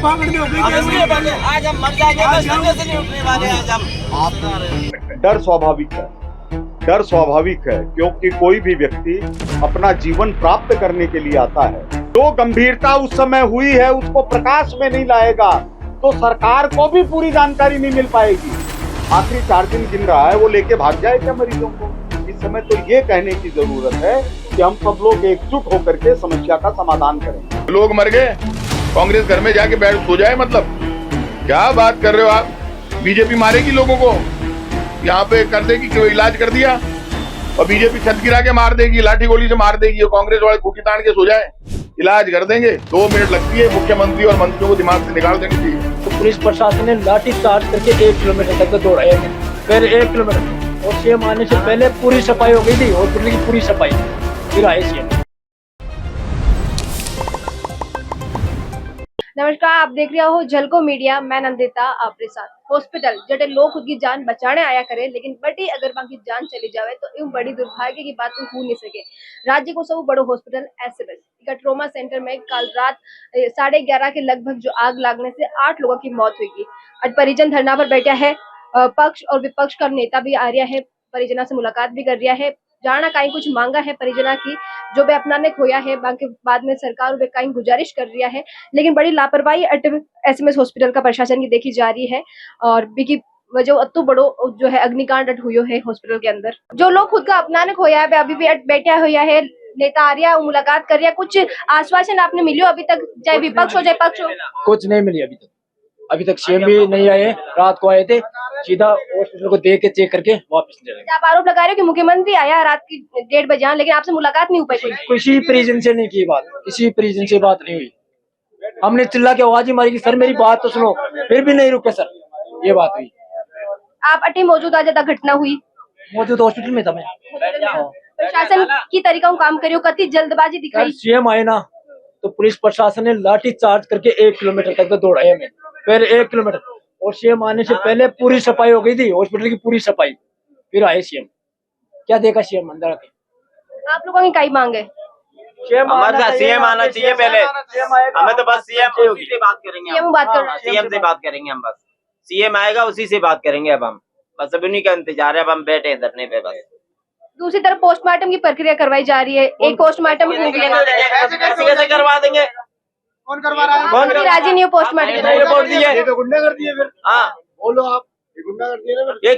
आज हम मर जाएंगे, बस सोने से नहीं उठने वाले आज हम। डर स्वाभाविक है, डर स्वाभाविक है, क्योंकि कोई भी व्यक्ति अपना जीवन प्राप्त करने के लिए आता है। जो गंभीरता उस समय हुई है उसको प्रकाश में नहीं लाएगा तो सरकार को भी पूरी जानकारी नहीं मिल पाएगी। आखिरी 4 दिन गिन रहा है, वो लेके भाग जाए क्या मरीजों को? इस समय तो ये कहने की जरूरत है कि हम सब लोग एकजुट होकर के समस्या का समाधान करें। लोग मर गए, कांग्रेस घर में जाके बैठ सो जाए, मतलब क्या बात कर रहे हो आप? बीजेपी मारेगी लोगों को, यहाँ पे कर देगी कि इलाज कर दिया, और बीजेपी छत गिरा के मार देगी, लाठी गोली से मार देगी, और कांग्रेस वाले खूंटी तान के सो जाए, इलाज कर देंगे। 2 मिनट लगती है, मुख्यमंत्री और मंत्रियों को दिमाग से निकाल देनी चाहिए। तो पुलिस प्रशासन ने लाठी चार्ज करके 1 किलोमीटर तक दौड़ाया, फिर 1 किलोमीटर और सीएम आने से पहले पूरी सफाई हो गई थी, हॉस्पिटल की पूरी सफाई, फिर आए सीएम। नमस्कार, आप देख रहे हो झलको मीडिया। मैं नंदिता आपके साथ। हॉस्पिटल जटे लोग खुद की जान बचाने आया करे, लेकिन बटी अगर बाकी जान चली जाए तो यूं बड़ी दुर्भाग्य की बात हो नहीं सके। राज्य को सब बड़ो हॉस्पिटल एसएमएस का ट्रोमा सेंटर में कल रात 11:30 के लगभग जो आग लगने से 8 लोगों की मौत हुई। आज परिजन धरना पर बैठा है, पक्ष और विपक्ष का नेता भी आ रहा है, परिजना से मुलाकात भी कर रहा है, जाना कहीं कुछ मांगा है परिजना की जो वे अपनाने खोया है, बाकी बाद में सरकार वे कहीं गुजारिश कर रहा है, लेकिन बड़ी लापरवाही एसएमएस हॉस्पिटल का प्रशासन की देखी जा रही है। और बिकी वजह अत्तु बड़ो जो है अग्निकांड हुई है हॉस्पिटल के अंदर। जो लोग खुद का अपनाने खोया है अभी भी बैठा हुआ है, नेता आ रहा है, मुलाकात कर रहा है। कुछ आश्वासन आपने मिलियो अभी तक, चाहे विपक्ष हो चाहे पक्ष हो? कुछ नहीं मिली अभी तक सीएम भी नहीं आए, रात को आए थे, सीधा हॉस्पिटल को देख के चेक करके वापस चले गए। आप आरोप लगा रहे हो कि मुख्यमंत्री आया रात की 1:30 बजे, लेकिन आपसे मुलाकात नहीं हो पाई? किसी परिजन से नहीं की बात, किसी परिजन से बात नहीं हुई। हमने चिल्ला के आवाज ही मारी कि सर मेरी बात तो सुनो, फिर भी नहीं रुके सर, ये बात हुई। आप अटे मौजूद आज तक घटना हुई? मौजूद हॉस्पिटल में था मैं। प्रशासन की तरीका काम करियो, कति जल्दबाजी दिखाई। सीएम आए ना तो पुलिस प्रशासन ने लाठी चार्ज करके 1 किलोमीटर तक दौड़ाया हमें, फिर 1 किलोमीटर और सीएम आने से पहले पूरी सफाई हो गई थी, हॉस्पिटल की पूरी सफाई, फिर आए सीएम। क्या देखा सीएम अंदर आके? आप लोगों की कई मांग है? सीएम आना चाहिए पहले, हमें तो बस सीएम से बात करेंगे, सीएम से बात करेंगे हम, बस सीएम आएगा उसी से बात करेंगे। अब हम बस अब उन्हीं का इंतजार है, अब हम बैठे हैं धरने पे बस। दूसरी तरफ पोस्टमार्टम की प्रक्रिया करवाई जा रही है, एक पोस्टमार्टम कैसे करवा देंगे? कौन करवा रहा है? कौन राजी नहीं हो पोस्टमार्टम? रिपोर्ट दी है, गुंडागर्दी है। फिर हाँ बोलो आप, ये गुंडागर्दी है ना? ये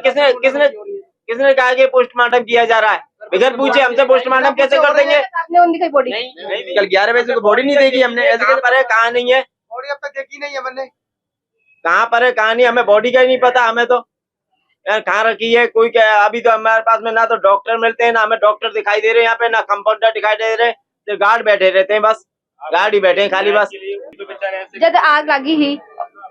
किसने कहा कि पोस्टमार्टम किया जा रहा है? बगैर पूछे हमसे पोस्टमार्टम कैसे कर देंगे? आपने उन दिखाई बॉडी? कल 11 बजे को बॉडी नहीं देखी हमने। ऐसे कैसे पर है, कहाँ नहीं है बॉडी? अब तक देखी नहीं है मैंने। कहाँ पर है कहाँ नहीं, हमें बॉडी का ही नहीं पता। हमें तो यार कहाँ रखी है कोई क्या? अभी तो हमारे पास में ना तो डॉक्टर मिलते हैं, ना हमें डॉक्टर दिखाई दे रहे हैं यहाँ पे, ना कंपाउंडर दिखाई दे रहे, सिर्फ गार्ड बैठे रहते हैं, बस गार्ड ही बैठे हैं खाली बस। जब आग लगी ही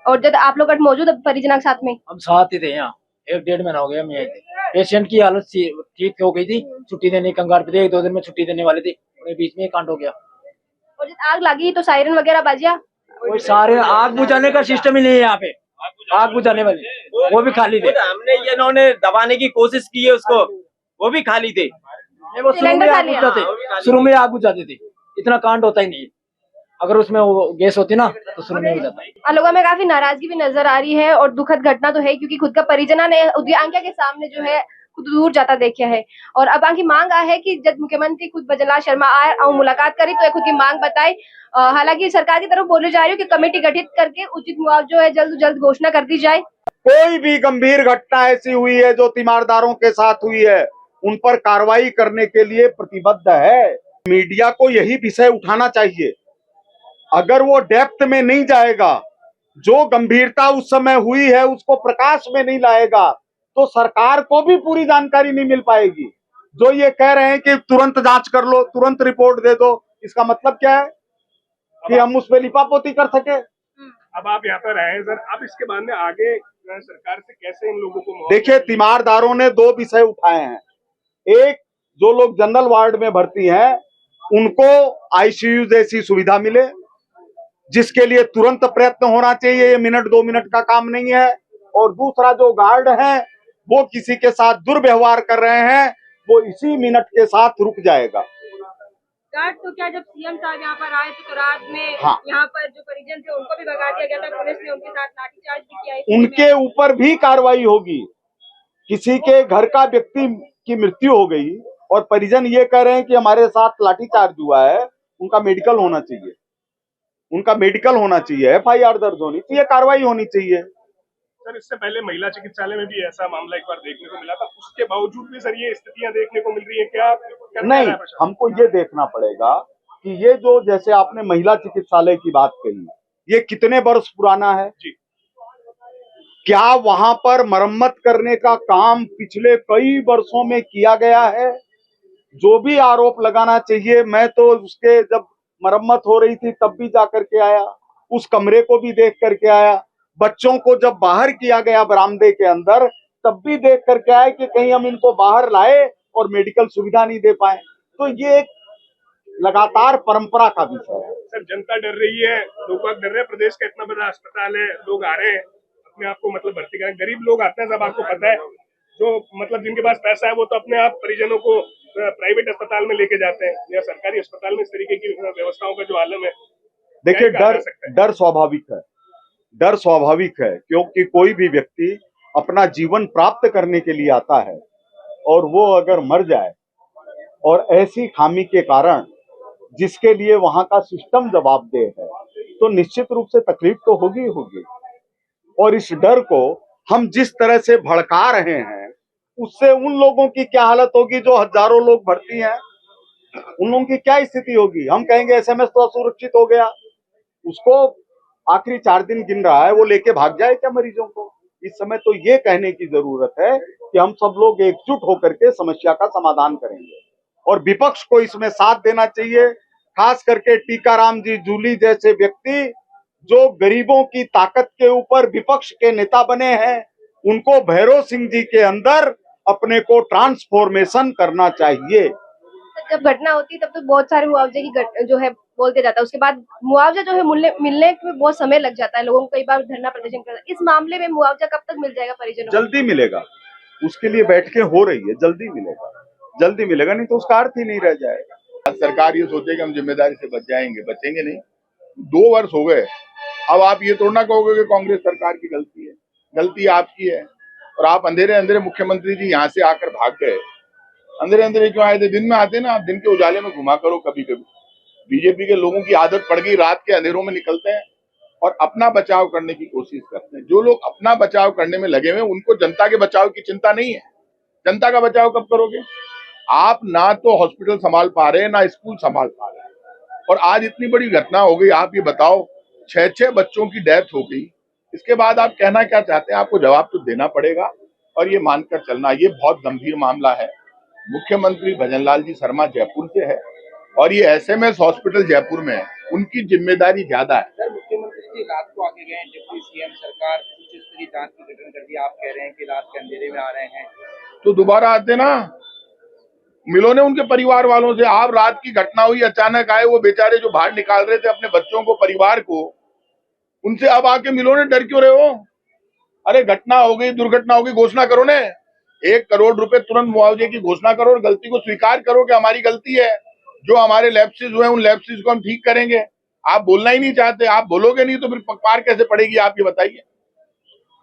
और जब आप लोग मौजूद परिजन के साथ में? हम साथ ही थे यहाँ, 1-1.5 महीना हो गया हम यहीं थे। पेशेंट की हालत ठीक हो गई थी, छुट्टी देने कंगार पे थे, 1-2 दिन में छुट्टी देने वाले थे, उन्हें बीच में कांड हो गया। और जब आग लगी तो सायरन वगैरह बजा? कोई सारे आग बुझाने का सिस्टम ही नहीं है यहाँ पे, आग बुझाने वाले वो भी खाली थे। हमने ये इन्होंने दबाने की कोशिश की है उसको, वो भी खाली थे। वो शुरू में आग बुझाते थे, इतना कांड होता ही नहीं है। अगर उसमें वो गैस होती ना तो शुरू में हो जाता। लोगों में काफी नाराजगी भी नजर आ रही है और दुखद घटना तो है, क्योंकि खुद का परिजना ने उद्यांका के सामने जो है खुद दूर जाता देखा है। और अब आगे मांग है कि जब मुख्यमंत्री खुद भजनलाल शर्मा आए और मुलाकात करी तो खुद की मांग बताई। हालांकि सरकार की तरफ बोले जा रही है कि कमेटी गठित करके उचित मुआवजा है जल्द जल्द घोषणा कर दी जाए। कोई भी गंभीर घटना ऐसी हुई है जो तीमारदारों के साथ हुई है, उन पर कार्रवाई करने के लिए प्रतिबद्ध है। मीडिया को यही विषय उठाना चाहिए। अगर वो डेप्थ में नहीं जाएगा, जो गंभीरता उस समय हुई है उसको प्रकाश में नहीं लाएगा, तो सरकार को भी पूरी जानकारी नहीं मिल पाएगी। जो ये कह रहे हैं कि तुरंत जांच कर लो, तुरंत रिपोर्ट दे दो, इसका मतलब क्या है? कि हम उस पर लिपापोती कर सके। अब आप यहाँ पर आए सर, अब इसके बाद में आगे सरकार से कैसे इन लोगों को? देखिए, तीमारदारों ने 2 विषय उठाए हैं। एक, जो लोग जनरल वार्ड में भर्ती हैं उनको आईसीयू जैसी सुविधा मिले, जिसके लिए तुरंत प्रयत्न होना चाहिए, ये मिनट 2 मिनट का काम नहीं है। और दूसरा, जो गार्ड हैं वो किसी के साथ दुर्व्यवहार कर रहे हैं, वो इसी मिनट के साथ रुक जाएगा। गार्ड तो क्या, जब सीएम साहब यहाँ पर आए थे तो रात में हाँ। यहाँ पर जो परिजन थे उनको भी भगा दिया गया था, पुलिस ने उनके साथ लाठीचार्ज भी किया। इस उनके ऊपर भी कार्रवाई होगी। किसी के घर का व्यक्ति की मृत्यु हो गई और परिजन ये कह रहे हैं कि हमारे साथ लाठीचार्ज हुआ है, उनका मेडिकल होना चाहिए, उनका मेडिकल होना चाहिए, एफआईआर दर्ज होनी चाहिए, कार्रवाई होनी चाहिए। सर इससे पहले महिला चिकित्सालय में भी ऐसा मामला एक बार देखने को मिला था, उसके बावजूद भी सर ये स्थितियां देखने को मिल रही है, क्या नहीं, हमको ये देखना पड़ेगा कि ये जो, जैसे आपने महिला चिकित्सालय की बात कही, ये कितने वर्ष पुराना है जी। क्या वहां पर मरम्मत करने का काम पिछले कई वर्षों में किया गया है? जो भी आरोप लगाना चाहिए, मैं तो उसके जब मरम्मत हो रही थी तब भी जा करके आया, उस कमरे को भी देख करके आया, बच्चों को जब बाहर किया गया बरामदे के अंदर तब भी देख करके आए कि कहीं हम इनको बाहर लाए और मेडिकल सुविधा नहीं दे पाए। तो ये एक लगातार परंपरा का विषय है। सर जनता डर रही है, लोग डर रहे हैं, प्रदेश का इतना बड़ा अस्पताल है, लोग आ रहे हैं अपने आप को मतलब भर्ती करें, गरीब लोग आते हैं, सब आपको पता है, जो मतलब जिनके पास पैसा है वो तो अपने आप परिजनों को प्राइवेट अस्पताल में लेके जाते हैं, या सरकारी अस्पताल में इस तरीके की व्यवस्थाओं का जो आलम है। देखिए, डर स्वाभाविक है, डर स्वाभाविक है, क्योंकि कोई भी व्यक्ति अपना जीवन प्राप्त करने के लिए आता है और वो अगर मर जाए और ऐसी खामी के कारण जिसके लिए वहां का सिस्टम जवाबदेह है, तो निश्चित रूप से तकलीफ तो होगी होगी। और इस डर को हम जिस तरह से भड़का रहे हैं, उससे उन लोगों की क्या हालत होगी जो हजारों लोग भर्ती हैं, उन लोगों की क्या स्थिति होगी। हम कहेंगे एसएमएस तो असुरक्षित हो गया, उसको आखिरी 4 दिन गिन रहा है, वो लेके भाग जाए क्या मरीजों को? इस समय तो ये कहने की जरूरत है कि हम सब लोग एकजुट होकर के समस्या का समाधान करेंगे और विपक्ष को इसमें साथ देना चाहिए। खास करके टीकाराम जी जूली जैसे व्यक्ति जो गरीबों की ताकत के ऊपर विपक्ष के नेता बने हैं, उनको भैरव सिंह जी के अंदर अपने को ट्रांसफॉर्मेशन करना चाहिए। जब घटना होती है तब तो बहुत सारे मुआवजे की जो है बोलते जाता है, उसके बाद मुआवजा जो है मिलने में बहुत समय लग जाता है, लोगों को कई बार धरना प्रदर्शन करना। इस मामले में मुआवजा कब तक मिल जाएगा परिजनों को? जल्दी मिलेगा, उसके लिए बैठकें हो रही है, जल्दी मिलेगा, जल्दी मिलेगा, नहीं तो उसका अर्थ ही नहीं रह जाएगा। सरकार ये सोचे कि हम जिम्मेदारी से बच जाएंगे, बचेंगे नहीं। 2 वर्ष हो गए, अब आप ये थोड़ा ना कहोगे कि कांग्रेस सरकार की गलती है, गलती आपकी है। और आप अंधेरे अंधेरे मुख्यमंत्री जी यहाँ से आकर भाग गए, अंधेरे अंधेरे क्यों आए थे? दिन में आते ना, आप दिन के उजाले में घुमा करो कभी कभी। बीजेपी के लोगों की आदत पड़ गई, रात के अंधेरों में निकलते हैं और अपना बचाव करने की कोशिश करते हैं। जो लोग अपना बचाव करने में लगे हुए हैं, उनको जनता के बचाव की चिंता नहीं है। जनता का बचाव कब करोगे? आप ना तो हॉस्पिटल संभाल पा रहे हैं, ना स्कूल संभाल पा रहे हैं। और आज इतनी बड़ी घटना हो गई, आप ये बताओ, 6 बच्चों की डेथ हो गई, इसके बाद आप कहना क्या चाहते हैं? आपको जवाब तो देना पड़ेगा और ये मानकर चलना, ये बहुत गंभीर मामला है। मुख्यमंत्री भजनलाल जी शर्मा जयपुर से है और ये एसएमएस हॉस्पिटल जयपुर में है, उनकी जिम्मेदारी ज्यादा है। सर मुख्यमंत्री जी रात को आके गए, डिप्टी सीएम सरकार उच्च स्तरीय जांच की गठन कर दी, आप कह रहे हैं कि रात के अंधेरे में आ रहे हैं, तो दोबारा आते ना, मिलो ने उनके परिवार वालों से। आप रात की घटना हुई, अचानक आए, वो बेचारे जो बाहर निकाल रहे थे अपने बच्चों को, परिवार को, उनसे अब आके मिलो ने, डर क्यों रहे हो? अरे घटना हो गई, दुर्घटना हो गई, घोषणा करो ने, 1 करोड़ रुपए तुरंत मुआवजे की घोषणा करो और गलती को स्वीकार करो कि हमारी गलती है, जो हमारे लैप्सेस हुए उन लैप्सेस को हम ठीक करेंगे। आप बोलना ही नहीं चाहते, आप बोलोगे नहीं तो फिर पार कैसे पड़ेगी, आप ये बताइए।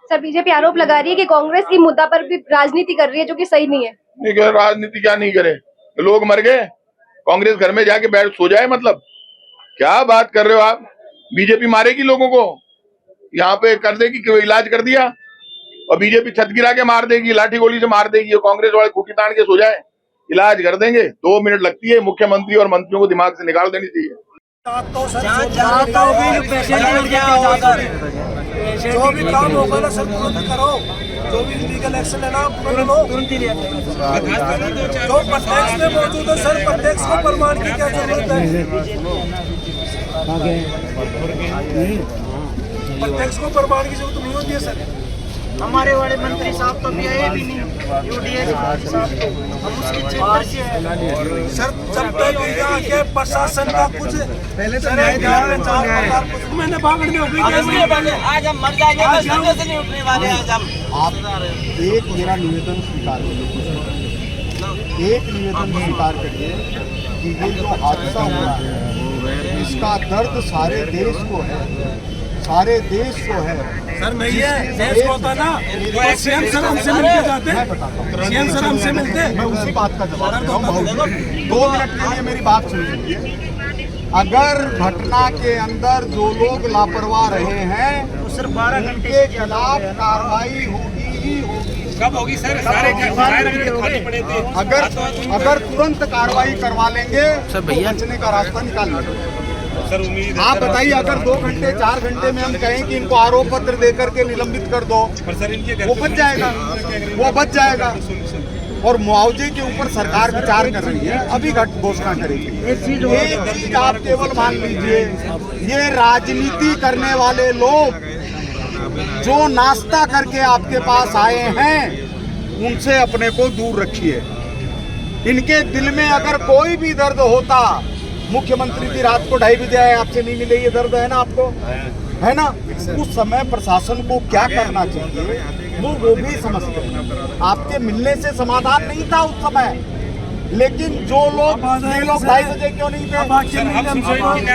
सर बीजेपी आरोप लगा रही है कि कांग्रेस इस मुद्दा पर भी राजनीति कर रही है, जो कि सही नहीं है। नहीं करे, राजनीति क्या नहीं करे? लोग मर गए, कांग्रेस घर में जाके बैठ सो जाए, मतलब क्या बात कर रहे हो आप? बीजेपी मारेगी लोगों को, यहाँ पे कर देगी कि इलाज कर दिया, और बीजेपी छत गिरा के मार देगी, लाठी गोली से मार देगी, और कांग्रेस वाले खूंटी तान के सो जाए, इलाज कर देंगे। 2 मिनट लगती है, मुख्यमंत्री और मंत्रियों को दिमाग से निकाल देनी चाहिए। जो भी काम होगा ना सर तुरंत करो, जो भी लीगल एक्शन लेना तुरंत लो। जो प्रत्यक्ष में मौजूद है सर, प्रत्यक्ष को प्रमाण की क्या जरूरत है? प्रत्यक्ष को प्रमाण की जरूरत नहीं होती है सर। हमारे वाले मंत्री साहब तो भी आए भी नहीं, यूडीएस साहब तो हम उसके क्षेत्र से हैं सर। जब तक यहाँ के प्रशासन का कुछ पहले तो मैंने भागड़ में हो गई, आज हम मर जाएंगे, बस नहीं उठने वाले आज हम। आप एक मेरा निवेदन स्वीकार करिए, एक निवेदन स्वीकार करिए कि ये जो हादसा हुआ है इसका दर्द सारे देश को है, सारे देश को है। सर नहीं है, देश को होता ना तो सीएम सर हमसे मिलके जाते, सीएम सर हमसे मिलते। मैं उसी बात का जवाब दे रहा हूं। 2 मिनट के लिए मेरी बात सुन लीजिए। अगर घटना के अंदर जो लोग लापरवाह रहे हैं तो सिर्फ 12 घंटे के खिलाफ कार्रवाई होगी ही होगी। कब होगी सर? सारे खाली पड़े थे। अगर तुरंत कार्रवाई करवा लेंगे तो बचने का रास्ता निकाल लेंगे। सर उम्मीद है, आप बताइए, अगर 2 घंटे 4 घंटे में हम कहें कि इनको आरोप पत्र दे करके निलंबित कर दो, सर इनके वो बच जाएगा, वो बच जाएगा। और मुआवजे के ऊपर सरकार विचार कर रही है, अभी घोषणा करेगी। एक चीज आप केवल मान लीजिए, ये राजनीति करने वाले लोग जो नाश्ता करके आपके पास आए हैं उनसे अपने को दूर रखिए। इनके दिल में अगर कोई भी दर्द होता, मुख्यमंत्री की रात को 2:30 बजे आए, आपसे नहीं मिले, ये दर्द है ना आपको, है ना? उस समय प्रशासन को क्या करना चाहिए वो भी समझते हैं। आपके मिलने से समाधान नहीं था उस समय, लेकिन जो लोग 2:30 बजे क्यों नहीं थे?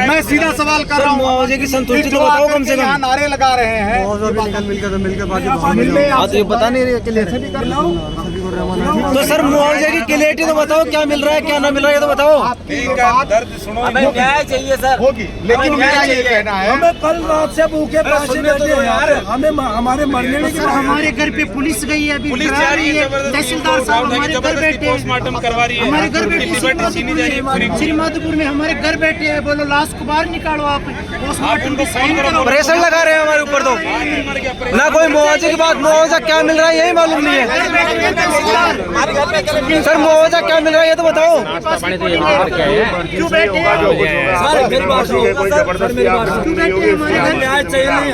मैं सीधा सवाल कर रहा हूँ, मुआवजे की संतुष्टि तो बताओ कम से कम। नारे लगा रहे हैं, मिलकर बता नहीं रहे। तो सर मुआवजे की क्लियरिटी तो बताओ, क्या मिल रहा है क्या ना मिल रहा है ये तो बताओ। आपकी बात दर्द सुनो, हमें न्याय चाहिए सर, होगी, लेकिन मेरा ये कहना है, हमें कल रात से भूखे प्यासे बैठे हैं यार, हमें हमारे मरने की हमारे घर पे पुलिस गई है, अभी पुलिस डरा जा रही रही है, है, तहसीलदार साहब हमारे घर बैठे पोस्टमार्टम करवा रही है, हमारे घर बैठे है। श्रीमाधोपुर में हमारे घर बैठे हैं, बोलो लाश को बाहर निकालो, आप पोस्टमार्टम की साइन करो। प्रेशर लगा रहे हैं हमारे ऊपर, तो ना कोई मुआवजे की बात, मुआवजा क्या मिल रहा है यही मालूम नहीं है। सर मुआवजा क्या मिल रहा है ये तो बताओ। क्यों बैठे हैं? सर मेरी बात सुनो, सर मेरी बात सुनो, न्याय चाहिए नहीं,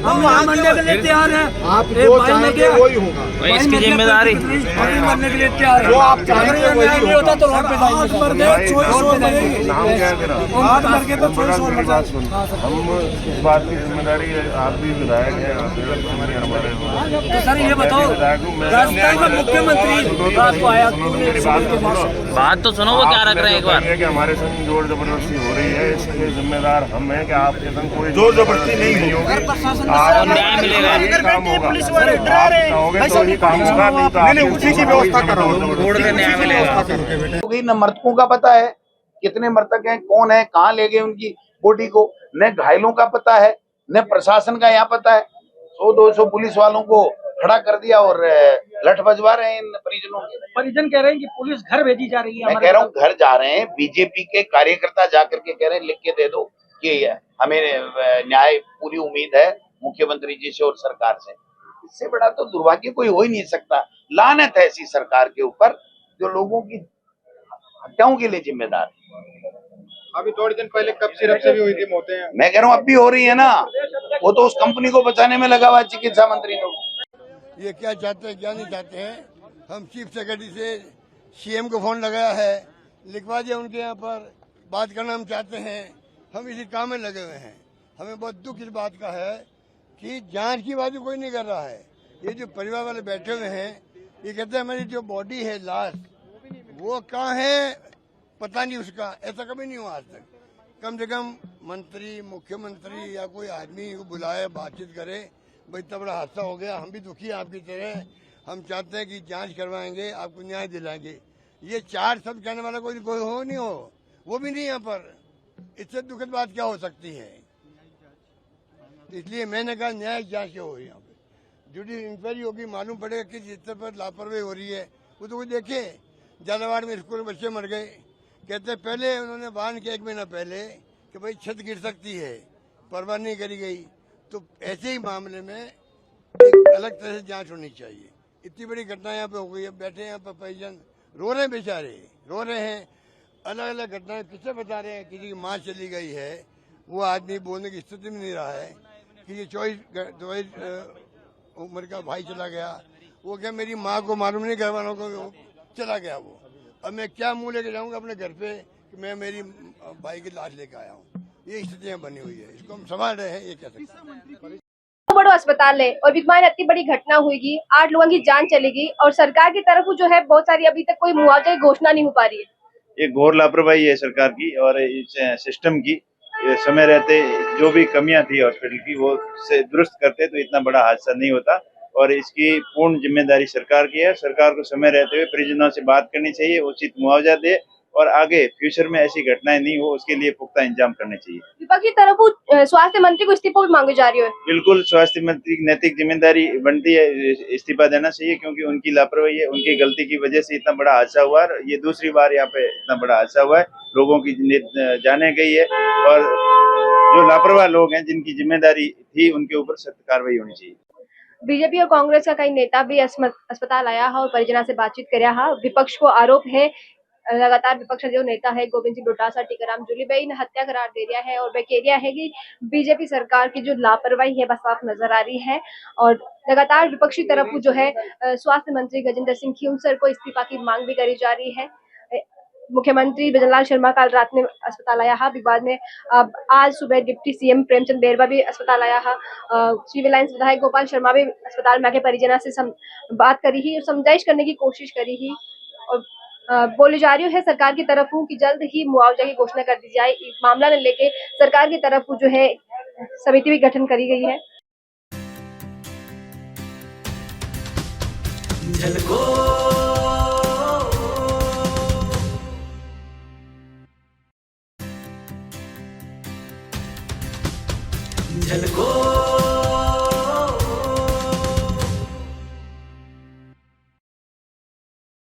हम वहाँ मरने के लिए तैयार हैं। आप जो चाहेंगे वही होगा, इसकी जिम्मेदारी हम मरने के लिए तैयार हैं। जो आप चाहेंगे वही नहीं होता तो रोड पे हाथ मर गए, चोरी सोच मरेगी, हाथ मर गए तो चोरी सोच मर जाएगी। हम इस बात की जिम्मेदारी, आप भी विधायक हैं, हमारे तो सर ये बताओ, राजस्थान का मुख्यमंत्री रात को आया, बात तो सुनो, वो क्या रख रहे हैं एक बार। कि हमारे संग जोर जबरदस्ती हो रही है, इसके जिम्मेदार हम हैं कि आपके संग कोई जोर जबरदस्ती नहीं होगी। न्याय मिलेगा, काम होगा, आप कहोगे तो ही काम होगा, नहीं तो नहीं, उसी की व्यवस्था कर रहा हूँ, रोड पे न्याय मिलेगा। हो गई। न मृतकों का पता है कितने मृतक हैं, कौन है, कहाँ ले गए उनकी बॉडी को, न घायलों का पता है, न प्रशासन का यहाँ पता है। 100-200 पुलिस वालों को खड़ा कर दिया और लठ बजवा रहे हैं इन परिजनों के। परिजन कह रहे हैं कि पुलिस घर भेजी जा रही है। मैं कह रहा हूँ घर जा रहे हैं, बीजेपी के कार्यकर्ता जाकर के कह रहे हैं लिख के दे दो कि हमें न्याय पूरी उम्मीद है मुख्यमंत्री जी से और सरकार से। इससे बड़ा तो दुर्भाग्य कोई हो ही नहीं सकता। लानत है ऐसी सरकार के ऊपर जो लोगों की हत्याओं के लिए जिम्मेदार है। अभी थोड़े दिन पहले कब सिरप से भी हुई थी मौतें। मैं कह रहा हूँ अब भी हो रही है ना, वो तो उस कंपनी को बचाने में लगा हुआ है चिकित्सा मंत्री तो। ये क्या चाहते हैं क्या नहीं चाहते हैं, हम चीफ सेक्रेटरी से सीएम को फोन लगाया है, लिखवा दिया उनके यहाँ पर, बात करना हम चाहते हैं, हम इसी काम में लगे हुए हैं। हमें बहुत दुख इस बात का है कि जांच की बात कोई नहीं कर रहा है। ये जो परिवार वाले बैठे हुए हैं, ये कहते हैं हमारी जो बॉडी है, लाश, वो कहाँ है पता नहीं उसका, ऐसा कभी नहीं हुआ आज तक। कम से कम मंत्री, मुख्यमंत्री या कोई आदमी को बुलाए, बातचीत करे, भाई इतना बड़ा हादसा हो गया, हम भी दुखी हैं आपकी तरह, हम चाहते हैं कि जांच करवाएंगे, आपको न्याय दिलाएंगे। ये 4 शब्द कहने वाला कोई हो नहीं हो, वो भी नहीं यहाँ पर। इससे दुखद बात क्या हो सकती है? इसलिए मैंने कहा न्याय जांच क्यों हो रही है यहाँ पे, जुडिशल इंक्वायरी होगी, मालूम पड़ेगा किस स्तर पर लापरवाही हो रही है। वो तो कोई देखे, झालावाड़ में स्कूल में बच्चे मर गए, कहते पहले उन्होंने वार्न किया 1 महीना पहले कि भाई छत गिर सकती है, परवाह नहीं करी गई। तो ऐसे ही मामले में एक अलग तरह से जांच होनी चाहिए। इतनी बड़ी घटना यहाँ पे हो गई है, बैठे यहाँ पर परिजन रो रहे हैं, बेचारे रो रहे हैं। अलग अलग घटनाएं किससे बता रहे हैं, किसी की माँ चली गई है, वो आदमी बोलने की स्थिति में नहीं रहा है, कि 24 उम्र का भाई चला गया, वो क्या मेरी माँ को मालूम नहीं, घर वालों को चला गया वो। अब मैं क्या मुंह लेके जाऊंगा अपने घर पे कि मैं मेरी भाई की लाश लेके आया हूँ। ये स्थितियाँ बनी हुई है, इसको हम संभाल रहे हैं, ये कह सकते हैं। बड़ो अस्पताल है और बिकमान इतनी बड़ी घटना हुई, 8 लोगों की जान चलेगी और सरकार की तरफ जो है बहुत सारी अभी तक कोई मुआवजा की घोषणा नहीं हो पा रही है। ये घोर लापरवाही है सरकार की और इस सिस्टम की। ये समय रहते जो भी कमियां थी हॉस्पिटल की वो से दुरुस्त करते तो इतना बड़ा हादसा नहीं होता और इसकी पूर्ण जिम्मेदारी सरकार की है। सरकार को समय रहते हुए परिजनों से बात करनी चाहिए, उचित मुआवजा दे और आगे फ्यूचर में ऐसी घटनाएं नहीं हो उसके लिए पुख्ता इंतजाम करने चाहिए। विपक्ष की तरफ स्वास्थ्य मंत्री को इस्तीफा भी मांगे जा रही है। बिल्कुल स्वास्थ्य मंत्री की नैतिक जिम्मेदारी बनती है, इस्तीफा देना चाहिए क्योंकि उनकी लापरवाही है, उनकी गलती की वजह से इतना बड़ा हादसा हुआ है। ये दूसरी बार यहाँ पे इतना बड़ा हादसा हुआ है, लोगों की जाने गई है और जो लापरवाह लोग हैं जिनकी जिम्मेदारी थी उनके ऊपर सख्त कार्रवाई होनी चाहिए। बीजेपी और कांग्रेस का कई नेता भी अस्पताल आया है और परिजनों से बातचीत कराया है। विपक्ष को आरोप है, लगातार विपक्ष जो नेता है गोविंद सिंह डोटासरा, टीकाराम जूलीबाई ने हत्या करार दे दिया है और वह कह दिया है कि बीजेपी सरकार की जो लापरवाही है बस साफ नजर आ रही है और लगातार विपक्षी तरफ जो है स्वास्थ्य मंत्री गजेंद्र सिंह खींवसर को इस्तीफा की मांग भी करी जा रही है। मुख्यमंत्री बिजनलाल शर्मा कल रात में अस्पताल आया है। विवाद में आज सुबह डिप्टी सीएम प्रेमचंद बेरवा भी अस्पताल आया है। सिविल लाइन्स विधायक गोपाल शर्मा भी अस्पताल में आके परिजनों से बात करी ही और समझाइश करने की कोशिश करी ही और बोली जा रही है सरकार की तरफ कि जल्द ही मुआवजा की घोषणा कर दी जाए। इस मामला ने लेके सरकार की तरफ जो है समिति भी गठन करी गई है। झलको